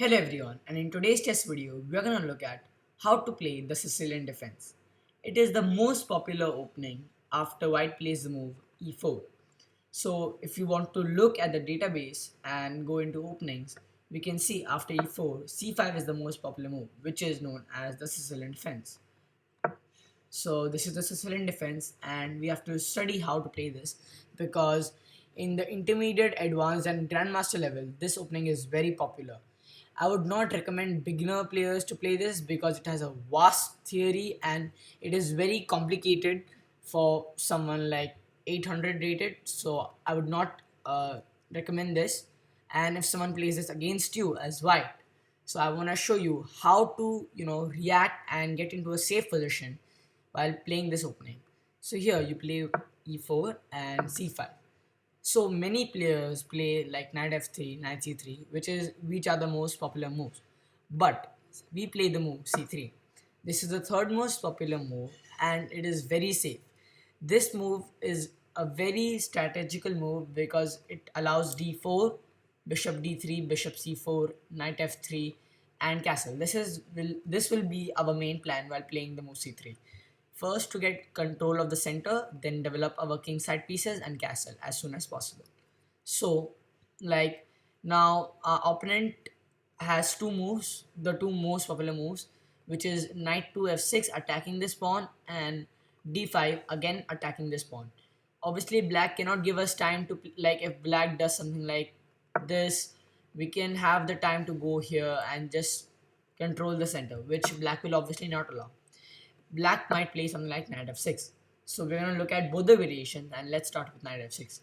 Hello everyone, and in today's test video, we are going to look at how to play the Sicilian Defence. It is the most popular opening after white plays the move e4. So if you want to look at the database and go into openings, we can see after e4, c5 is the most popular move, which is known as the Sicilian Defence. So this is the Sicilian Defence, and we have to study how to play this because in the intermediate, advanced and grandmaster level, this opening is very popular. I would not recommend beginner players to play this because it has a vast theory and it is very complicated for someone like 800 rated. So I would not recommend this. And if someone plays this against you as white, so I want to show you how to react and get into a safe position while playing this opening. So here you play e4 and c5. So many players play like knight f3, knight c3, which are the most popular moves. But we play the move c3. This is the third most popular move and it is very safe. This move is a very strategical move because it allows d4, bishop d3, bishop c4, knight f3 and castle. This will be our main plan while playing the move c3. First to get control of the center, then develop our king side pieces and castle as soon as possible. So, like now our opponent has two moves, the two most popular moves, which is knight to f6 attacking this pawn and d5 again attacking this pawn. Obviously, black cannot give us time to like if black does something like this, we can have the time to go here and just control the center, which black will obviously not allow. Black might play something like knight f6. So we're going to look at both the variations and let's start with knight f6.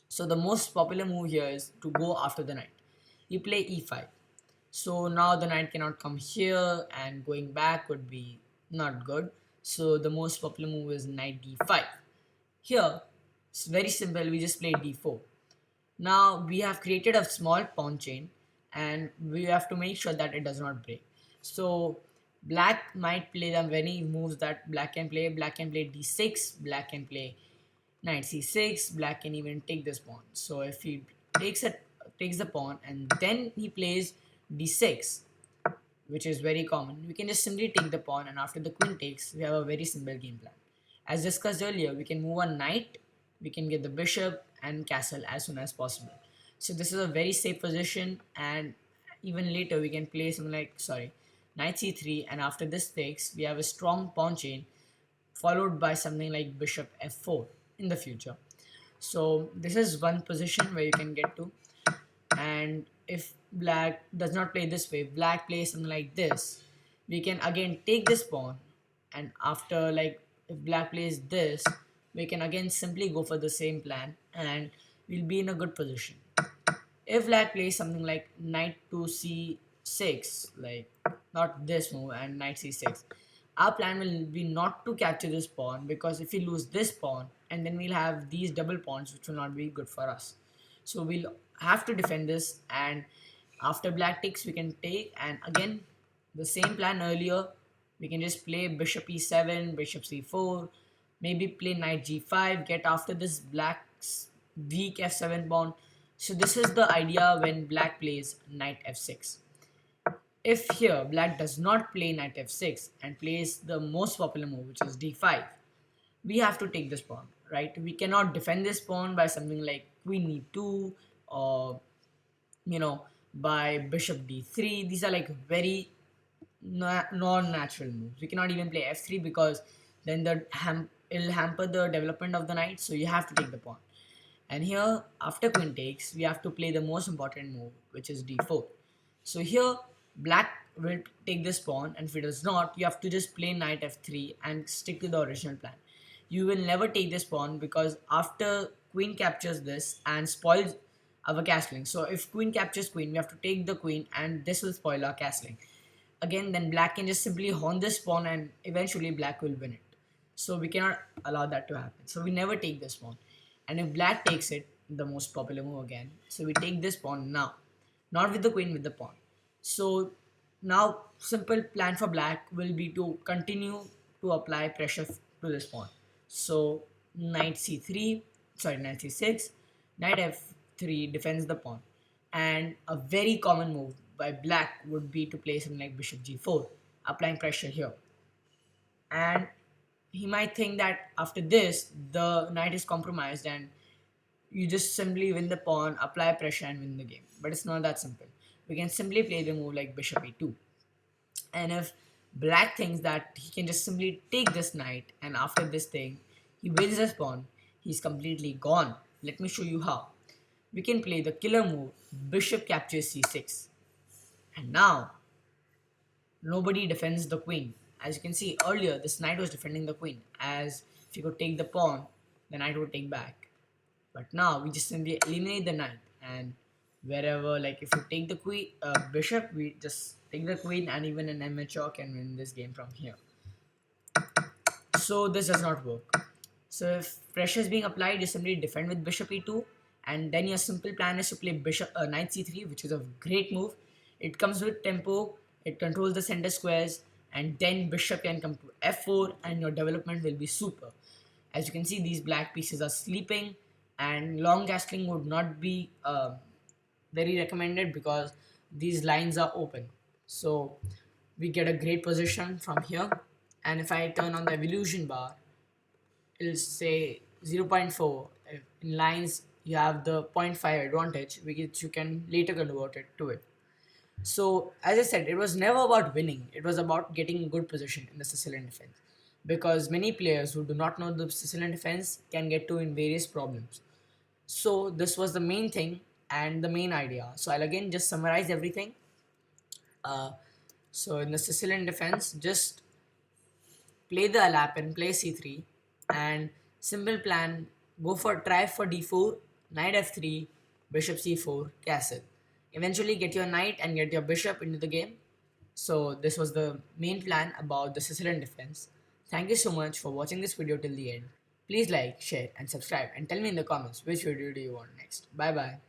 So the most popular move here is to go after the knight. You play e5. So now the knight cannot come here and going back would be not good. So the most popular move is knight d5. Here, it's very simple. We just play d4. Now we have created a small pawn chain and we have to make sure that it does not break. So black might play the many moves that black can play. Black can play d6, black can play knight c6, black can even take this pawn. So if he takes the pawn and then he plays d6, which is very common, we can just simply take the pawn and after the queen takes, we have a very simple game plan. As discussed earlier, we can move on knight, we can get the bishop and castle as soon as possible. So this is a very safe position and even later we can play something like, knight c3 and after this takes, we have a strong pawn chain followed by something like bishop f4 in the future. So this is one position where you can get to, and if black does not play this way, black plays something like this, we can again take this pawn and after like if black plays this, we can again simply go for the same plan and we'll be in a good position. If black plays something like knight to c6, like not this move and knight c6, our plan will be not to capture this pawn because if we lose this pawn and then we'll have these double pawns which will not be good for us. So we'll have to defend this and after black takes we can take and again the same plan earlier. We can just play bishop e7, bishop c4, maybe play knight g5, get after this black's weak f7 pawn. So this is the idea when black plays knight f6. If here black does not play knight f6 and plays the most popular move which is d5, we have to take this pawn, right? We cannot defend this pawn by something like queen e2 or by bishop d3. These are like very non-natural moves. We cannot even play f3 because then it'll hamper the development of the knight, so you have to take the pawn. And here after queen takes, we have to play the most important move which is d4. So here black will take this pawn and if it does not, you have to just play knight f3 and stick to the original plan. You will never take this pawn because after queen captures this and spoils our castling. So if queen captures queen, we have to take the queen and this will spoil our castling. Again, then black can just simply horn this pawn and eventually black will win it. So we cannot allow that to happen. So we never take this pawn. And if black takes it, the most popular move again. So we take this pawn now. Not with the queen, with the pawn. So now simple plan for black will be to continue to apply pressure to this pawn. So knight c6, knight f3 defends the pawn. And a very common move, by black would be to play something like bishop g4, applying pressure here. And he might think that after this, the knight is compromised and you just simply win the pawn, apply pressure, and win the game. But it's not that simple. We can simply play the move like bishop e2. And if black thinks that he can just simply take this knight, and after this thing, he wins this pawn, he's completely gone. Let me show you how. We can play the killer move, bishop captures c6. And now, nobody defends the queen. As you can see earlier, this knight was defending the queen, as if you could take the pawn, the knight would take back. But now we just simply eliminate the knight, and wherever, like if you take the queen, bishop, we just take the queen, and even an amateur can win this game from here. So this does not work. So if pressure is being applied, you simply defend with bishop e2, and then your simple plan is to play bishop knight c3, which is a great move. It comes with tempo, it controls the center squares, and then bishop can come to f4, and your development will be super. As you can see, these black pieces are sleeping, and long castling would not be very recommended because these lines are open. So we get a great position from here, and if I turn on the evolution bar, it'll say 0.4. If in lines you have the 0.5 advantage, which you can later convert it to it. So as I said, it was never about winning, it was about getting a good position in the Sicilian defense, because many players who do not know the Sicilian defense can get to in various problems. So this was the main thing and the main idea. So I'll again just summarize everything. uh, so in the Sicilian defense, just play the alap and play c3, and simple plan, go for try for d4, knight f3, bishop c4, castle. Eventually get your knight and get your bishop into the game. So this was the main plan about the Sicilian defense. Thank you so much for watching this video till the end. Please like, share and subscribe, and tell me in the comments which video do you want next. Bye bye.